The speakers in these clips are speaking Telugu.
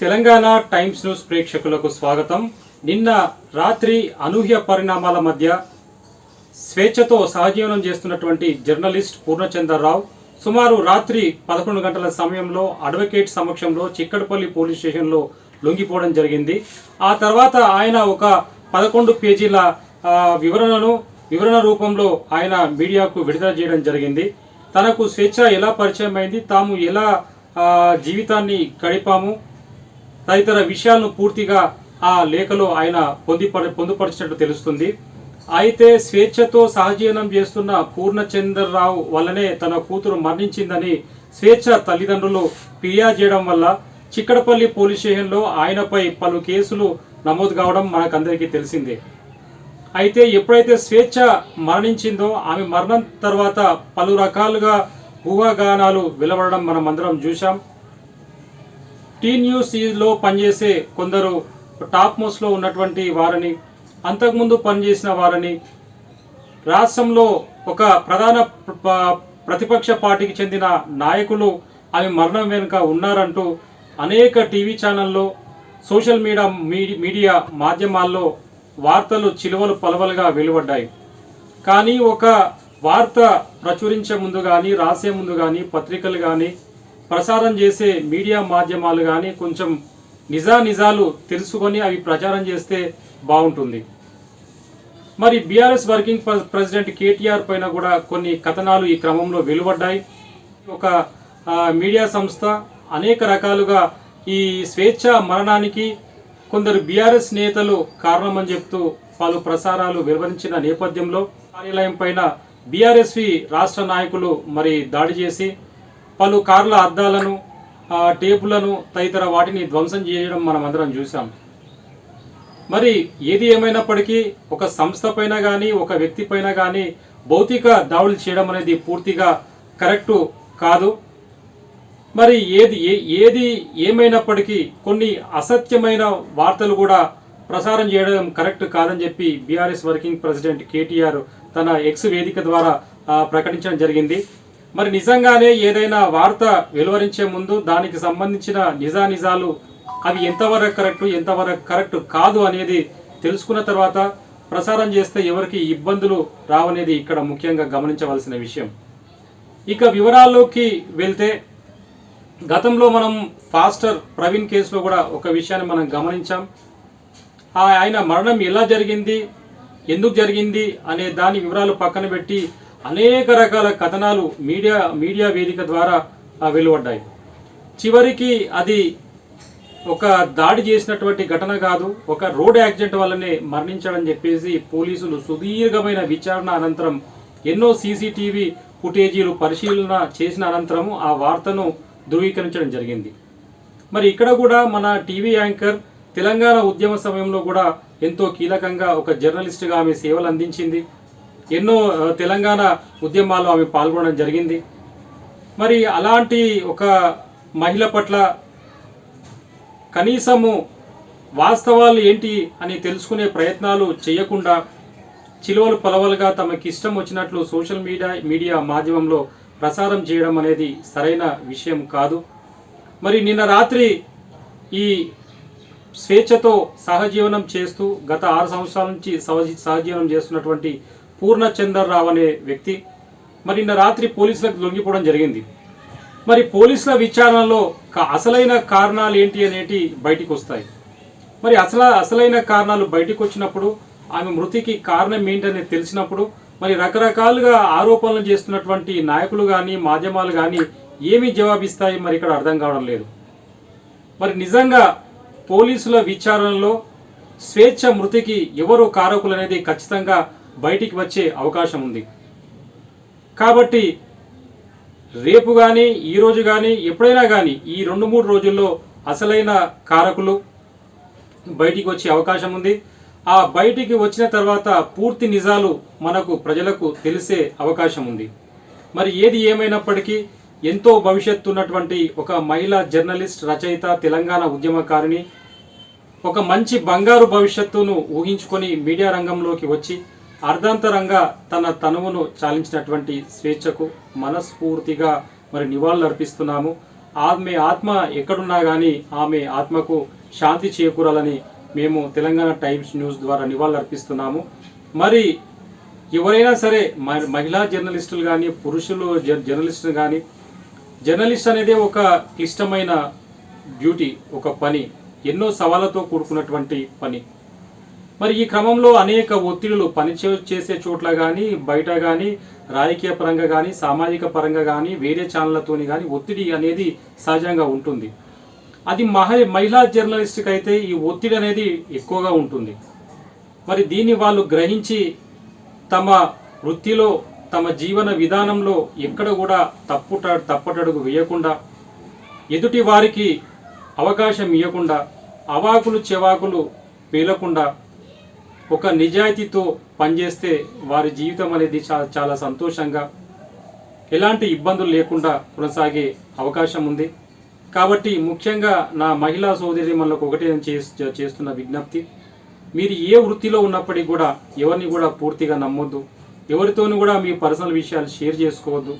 తెలంగాణ టైమ్స్ న్యూస్ ప్రేక్షకులకు స్వాగతం. నిన్న రాత్రి అనూహ్య పరిణామాల మధ్య స్వేచ్ఛతో సహజీవనం చేస్తున్నటువంటి జర్నలిస్ట్ పూర్ణచంద్రరావు సుమారు రాత్రి 11 గంటల సమయంలో అడ్వకేట్ సమక్షంలో చిక్కడపల్లి పోలీస్ స్టేషన్లో లొంగిపోవడం జరిగింది. ఆ తర్వాత ఆయన ఒక 11 పేజీల వివరణ రూపంలో ఆయన మీడియాకు విడుదల చేయడం జరిగింది. తనకు స్వేచ్ఛ ఎలా పరిచయం అయింది, తాము ఎలా జీవితాన్ని గడిపాము తదితర విషయాలను పూర్తిగా ఆ లేఖలో ఆయన పొందుపరిచినట్టు తెలుస్తుంది. అయితే స్వేచ్ఛతో సహజీవనం చేస్తున్న పూర్ణచంద్రరావు వల్లనే తన కూతురు మరణించిందని స్వేచ్ఛ తల్లిదండ్రులు ఫిర్యాదు చేయడం వల్ల చిక్కడపల్లి పోలీస్ స్టేషన్లో ఆయనపై పలు కేసులు నమోదు కావడం మనకందరికీ తెలిసిందే. అయితే ఎప్పుడైతే స్వేచ్ఛ మరణించిందో ఆమె మరణం తర్వాత పలు రకాలుగా ఊహాగానాలు వెలువడడం మనం అందరం చూసాం. టీ న్యూస్లో పనిచేసే కొందరు టాప్ మోస్ట్లో ఉన్నటువంటి వారని, అంతకుముందు పనిచేసిన వారని, రాష్ట్రంలో ఒక ప్రధాన ప్రతిపక్ష పార్టీకి చెందిన నాయకులు ఆమె మరణం వెనుక ఉన్నారంటూ అనేక టీవీ ఛానల్లో సోషల్ మీడియా మాధ్యమాల్లో వార్తలు చిలువలు పలవలుగా వెలువడ్డాయి. కానీ ఒక వార్త ప్రచురించే ముందు కానీ, రాసే ముందు కానీ, పత్రికలు కానీ, ప్రసారం చేసే మీడియా మాధ్యమాలు కానీ కొంచెం నిజాలు తెలుసుకొని అవి ప్రచారం చేస్తే బాగుంటుంది. మరి బీఆర్ఎస్ వర్కింగ్ ప్రెసిడెంట్ కేటీఆర్ పైన కూడా కొన్ని కథనాలు ఈ క్రమంలో వెలువడ్డాయి. ఒక మీడియా సంస్థ అనేక రకాలుగా ఈ స్వేచ్ఛ మరణానికి కొందరు బీఆర్ఎస్ నేతలు కారణమని చెప్తూ పలు ప్రసారాలు వెలువరించిన నేపథ్యంలో కార్యాలయం పైన బీఆర్ఎస్వి రాష్ట్ర నాయకులు మరి దాడి చేసి పలు కార్ల అద్దాలను, టేబులను తదితర వాటిని ధ్వంసం చేయడం మనం అందరం చూసాం. మరి ఏది ఏమైనప్పటికీ ఒక సంస్థ పైన కానీ, ఒక వ్యక్తి పైన కానీ భౌతిక దాడులు చేయడం అనేది పూర్తిగా కరెక్టు కాదు. మరి ఏది ఏమైనప్పటికీ కొన్ని అసత్యమైన వార్తలు కూడా ప్రసారం చేయడం కరెక్ట్ కాదని చెప్పి బీఆర్ఎస్ వర్కింగ్ ప్రెసిడెంట్ కేటీఆర్ తన ఎక్స్ వేదిక ద్వారా ప్రకటించడం జరిగింది. మరి నిజంగానే ఏదైనా వార్త వెలువరించే ముందు దానికి సంబంధించిన నిజాలు అవి ఎంతవరకు కరెక్ట్ కాదు అనేది తెలుసుకున్న తర్వాత ప్రసారం చేస్తే ఎవరికి ఇబ్బందులు రావనేది ఇక్కడ ముఖ్యంగా గమనించవలసిన విషయం. ఇక వివరాల్లోకి వెళ్తే గతంలో మనం ఫాస్టర్ ప్రవీణ్ కేసులో కూడా ఒక విషయాన్ని మనం గమనించాం. ఆయన మరణం ఎలా జరిగింది, ఎందుకు జరిగింది అనే దాని వివరాలు పక్కన పెట్టి అనేక రకాల కథనాలు మీడియా వేదిక ద్వారా వెలువడ్డాయి. చివరికి అది ఒక దాడి చేసినటువంటి ఘటన కాదు, ఒక రోడ్ యాక్సిడెంట్ వల్లనే మరణించడం చెప్పేసి పోలీసులు సుదీర్ఘమైన విచారణ అనంతరం ఎన్నో సీసీటీవీ ఫుటేజీలు పరిశీలన చేసిన అనంతరం ఆ వార్తను ధృవీకరించడం జరిగింది. మరి ఇక్కడ కూడా మన టీవీ యాంకర్ తెలంగాణ ఉద్యమ సమయంలో కూడా ఎంతో కీలకంగా ఒక జర్నలిస్ట్గా ఆమె సేవలు అందించింది. ఎన్నో తెలంగాణ ఉద్యమాల్లో ఆమె పాల్గొనడం జరిగింది. మరి అలాంటి ఒక మహిళ పట్ల కనీసము వాస్తవాలు ఏంటి అని తెలుసుకునే ప్రయత్నాలు చేయకుండా చిలువలు పలవలుగా తమకి ఇష్టం వచ్చినట్లు సోషల్ మీడియా మాధ్యమంలో ప్రసారం చేయడం అనేది సరైన విషయం కాదు. మరి నిన్న రాత్రి ఈ స్వేచ్ఛతో సహజీవనం చేస్తూ గత 6 సంవత్సరాల నుంచి సహజీవనం చేస్తున్నటువంటి పూర్ణచంద్రరావు అనే వ్యక్తి మరి నిన్న రాత్రి పోలీసులకు లొంగిపోవడం జరిగింది. మరి పోలీసుల విచారణలో అసలైన కారణాలు ఏంటి అనేటి బయటికి వస్తాయి. మరి అసలైన కారణాలు బయటికి వచ్చినప్పుడు ఆమె మృతికి కారణం ఏంటనేది తెలిసినప్పుడు మరి రకరకాలుగా ఆరోపణలు చేస్తున్నటువంటి నాయకులు కానీ, మాధ్యమాలు కానీ ఏమి జవాబిస్తాయి మరి ఇక్కడ అర్థం కావడం లేదు. మరి నిజంగా పోలీసుల విచారణలో స్వేచ్ఛ మృతికి ఎవరు కారకులు అనేది ఖచ్చితంగా బయటికి వచ్చే అవకాశం ఉంది. కాబట్టి రేపు కానీ, ఈరోజు కానీ, ఎప్పుడైనా కానీ ఈ 2-3 రోజుల్లో అసలైన కారకులు బయటికి వచ్చే అవకాశం ఉంది. ఆ బయటికి వచ్చిన తర్వాత పూర్తి నిజాలు మనకు ప్రజలకు తెలిసే అవకాశం ఉంది. మరి ఏది ఏమైనప్పటికీ ఎంతో భవిష్యత్తు ఉన్నటువంటి ఒక మహిళా జర్నలిస్ట్, రచయిత, తెలంగాణ ఉద్యమకారిణి, ఒక మంచి బంగారు భవిష్యత్తును ఊహించుకొని మీడియా రంగంలోకి వచ్చి అర్ధాంతరంగా తన తనువును చాలించినటువంటి స్వేచ్ఛకు మనస్ఫూర్తిగా మరి నివాళులు అర్పిస్తున్నాము. ఆమె ఆత్మ ఎక్కడున్నా కానీ ఆమె ఆత్మకు శాంతి చేకూరాలని మేము తెలంగాణ టైమ్స్ న్యూస్ ద్వారా నివాళులర్పిస్తున్నాము. మరి ఎవరైనా సరే మహిళా జర్నలిస్టులు కానీ పురుషులు జర్నలిస్టులు కానీ, జర్నలిస్ట్ అనేది ఒక క్లిష్టమైన డ్యూటీ, ఒక పని, ఎన్నో సవాళ్లతో కూడుకున్నటువంటి పని. మరి ఈ క్రమంలో అనేక ఒత్తిడులు చేసే చోట్ల కానీ, బయట కానీ, రాజకీయ పరంగా కానీ, సామాజిక పరంగా కానీ, వేరే ఛానళ్లతోని కానీ ఒత్తిడి అనేది సహజంగా ఉంటుంది. అది మహిళా జర్నలిస్ట్కి అయితే ఈ ఒత్తిడి అనేది ఎక్కువగా ఉంటుంది. మరి దీన్ని వాళ్ళు గ్రహించి తమ వృత్తిలో, తమ జీవన విధానంలో ఎక్కడ కూడా తప్పటడుగు వేయకుండా, ఎదుటి వారికి అవకాశం ఇవ్వకుండా, అవాకులు చెవాకులు పేలకుండా ఒక నిజాయితీతో పనిచేస్తే వారి జీవితం అనేది చాలా సంతోషంగా, ఎలాంటి ఇబ్బందులు లేకుండా కొనసాగే అవకాశం ఉంది. కాబట్టి ముఖ్యంగా నా మహిళా సోదరీమణులకు ఒకటే నేను చేస్తున్న విజ్ఞప్తి, మీరు ఏ వృత్తిలో ఉన్నప్పటికీ కూడా ఎవరిని కూడా పూర్తిగా నమ్మొద్దు, ఎవరితోనూ కూడా మీ పర్సనల్ విషయాలు షేర్ చేసుకోవద్దు,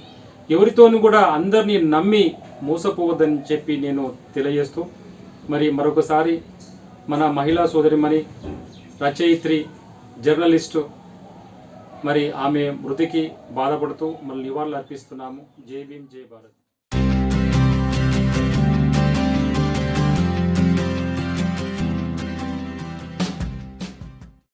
ఎవరితోనూ కూడా అందరినీ నమ్మి మోసపోవద్దని చెప్పి నేను తెలియజేస్తూ, మరి మరొకసారి మన మహిళా సోదరిమణి, రచయిత్రి, జర్నలిస్టు, మరి ఆమె మృతికి బాధపడుతూ మళ్ళీ నివాళులు అర్పిస్తున్నాము. జై భీమ్, జై భారత్.